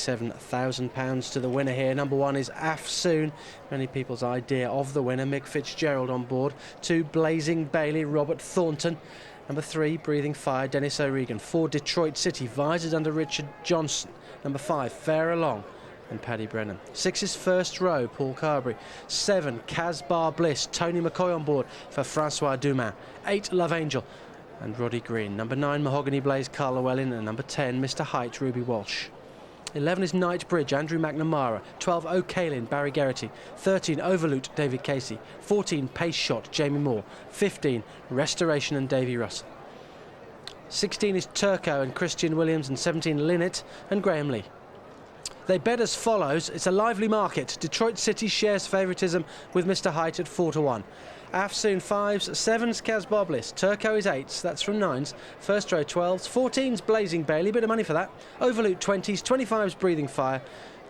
£27,000 to the winner here. Number 1 is Afsoon, many people's idea of the winner. Mick Fitzgerald on board. 2, Blazing Bailey, Robert Thornton. Number 3, Breathing Fire, Dennis O'Regan. 4, Detroit City, visored under Richard Johnson. Number 5, Fair Along and Paddy Brennan. 6 is First Row, Paul Carberry. 7, Casbar Bliss, Tony McCoy on board for Francois Dumas. 8, Love Angel and Roddy Green. Number 9, Mahogany Blaze, Carl Llewellyn. And number 10, Mr. Height, Ruby Walsh. 11 is Night Bridge, Andrew McNamara. 12, O'Kaylin, Barry Geraghty. 13, Overloot, David Casey. 14, Pace Shot, Jamie Moore. 15, Restoration and Davy Russell. 16 is Turco and Christian Williams, and 17, Linnet and Graham Lee. They bet as follows. It's a lively market. Detroit City shares favouritism with Mr. Height at 4-1. Afsoon 5s, 7s Casbar Bliss, Turco is 8s, that's from 9s, First Row 12s, 14s Blazing Bailey, bit of money for that, Overloot 20s, 25s Breathing Fire,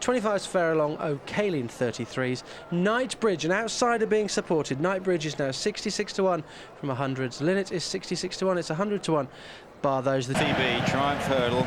25s Fair Along, O'Kaylin 33s, Night Bridge, an outsider being supported. Night Bridge is now 66-1 from 100s, Linnet is 66-1, it's 100-1. Bar those. The JCB Triumph Hurdle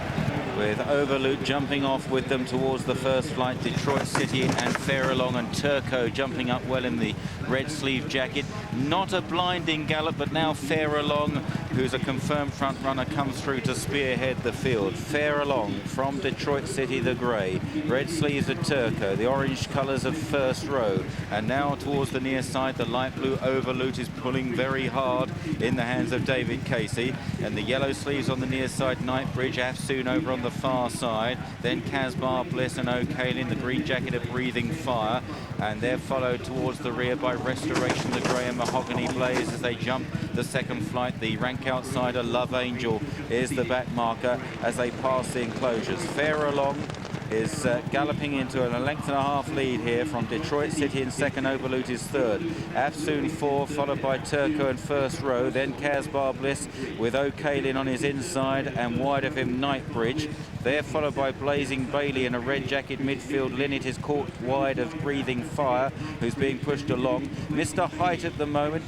with Overloot jumping off with them towards the first flight. Detroit City and Fair Along and Turco jumping up well in the red sleeve jacket. Not a blinding gallop, but now Fair Along, who's a confirmed front runner, comes through to spearhead the field. Fair Along from Detroit City, the grey. Red sleeves of Turco, the orange colours of First Row. And now towards the near side, the light blue Overloot is pulling very hard in the hands of David Casey. And the yellow sleeves on the near side, Night Bridge, Afsoon over on the far side, then Casbar Bliss and O'Kaylin, the green jacket of Breathing Fire, and they're followed towards the rear by Restoration, the grey and Mahogany Blaze as they jump the second flight. The rank outsider, Love Angel, is the back marker as they pass the enclosures. Fair Along is galloping into a length and a half lead here from Detroit City in second, Overloot is third. Afsoon 4, followed by Turco and First Row, then Casbar Bliss with O'Kaylin on his inside and wide of him Night Bridge. They're followed by Blazing Bailey in a red jacket midfield. Linnet is caught wide of Breathing Fire, who's being pushed along. Mr. Height at the moment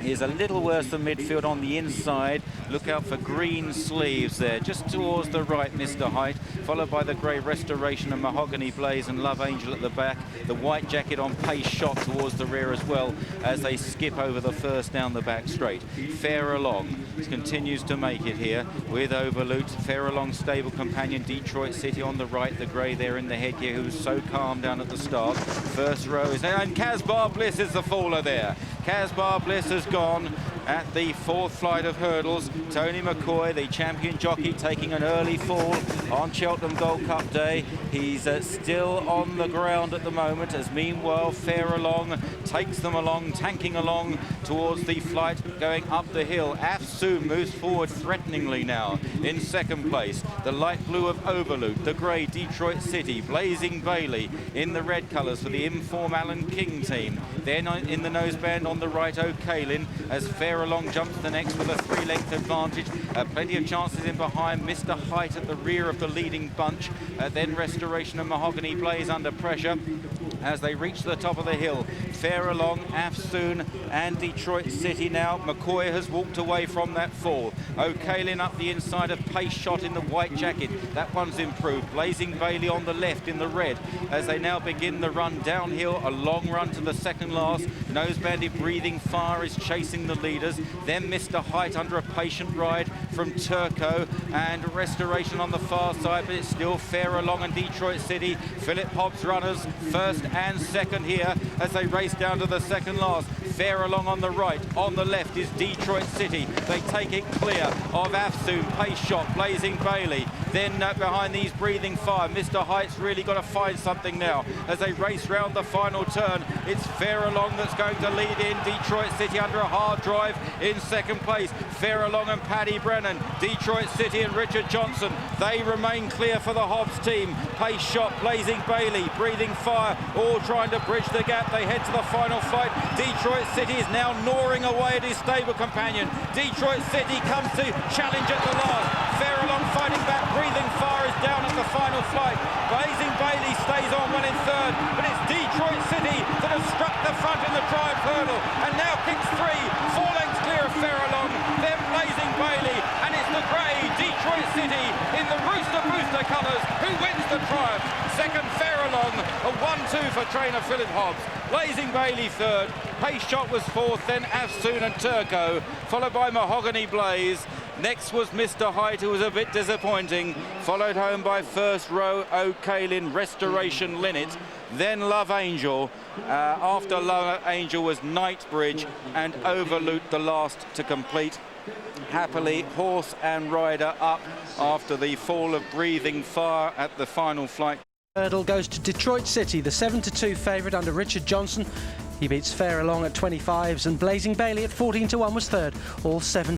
is a little worse than midfield on the inside. Look out for green sleeves there, just towards the right, Mr. Height, followed by the grey Restoration and Mahogany Blaze and Love Angel at the back. The white jacket on Pace Shot towards the rear as well as they skip over the first down the back straight. Fair Along continues to make it here with Overloot. Fair Along stable companion, Detroit City on the right, the grey there in the headgear, who's so calm down at the start. First Row is there, and Casbar Bliss is the faller there. Casbar Bliss has gone at the fourth flight of hurdles. Tony McCoy, the champion jockey, taking an early fall on Cheltenham Gold Cup Day. He's still on the ground at the moment, as meanwhile Fair Along takes them along, tanking along towards the flight going up the hill. Afsoon moves forward threateningly now in second place. The light blue of Overloot, the grey Detroit City, Blazing Bailey in the red colours for the Inform Alan King team. Then in the noseband on the right, O'Kaylin, as Fair Along jumps the next with a 3-length advantage. Plenty of chances in behind. Mr. Height at the rear of the leading bunch. Then Restoration and Mahogany Blaze under pressure as they reach the top of the hill. Fair Along, Afsoon and Detroit City now. McCoy has walked away from that fall. O'Kaylin up the inside of Pace Shot in the white jacket. That one's improved. Blazing Bailey on the left in the red as they now begin the run downhill. A long run to the second last. Nosebanded Breathing Fire is chasing the leaders. Then Mr. Height under a patient ride from Turco and Restoration on the far side, but it's still Fair Along and Detroit City. Philip Hobbs runners first and second here as they race down to the second last. Fair Along on the right, on the left is Detroit City. They take it clear of Afsoon, Pace Shot, Blazing Bailey. Then behind these Breathing Fire, Mr. Height's really got to find something now as they race round the final turn. It's Fair Along that's going to lead in. Detroit City under a hard drive in second place. Fair Along and Paddy Brennan, Detroit City and Richard Johnson, they remain clear for the Hobbs team. Pace Shot, Blazing Bailey, Breathing Fire, all trying to bridge the gap. They head to the final flight. Detroit City is now gnawing away at his stable companion. Detroit City comes to challenge at the last. Fair Along fighting back. Breathing Fire is down at the final flight. Blazing Bailey stays on well in third, but it's Detroit City that has struck the front in the Triumph Hurdle and now kicks 4 lengths clear of Fair Along. Then Blazing Bailey, and it's the grey Detroit City in the Rooster Booster colours who wins the Triumph. 2 for trainer Philip Hobbs. Blazing Bailey third. Pace Shot was fourth, then Afsoon and Turco, followed by Mahogany Blaze. Next was Mr. Height, who was a bit disappointing, followed home by First Row O'Kalin, Restoration Linnet, then Love Angel. After Love Angel was Knightbridge and Overloot, the last to complete. Happily, horse and rider up after the fall of Breathing Fire at the final flight. Hurdle goes to Detroit City, the 7-2 favourite under Richard Johnson. He beats Fair Along at 25s, and Blazing Bailey at 14-1 was third, all 7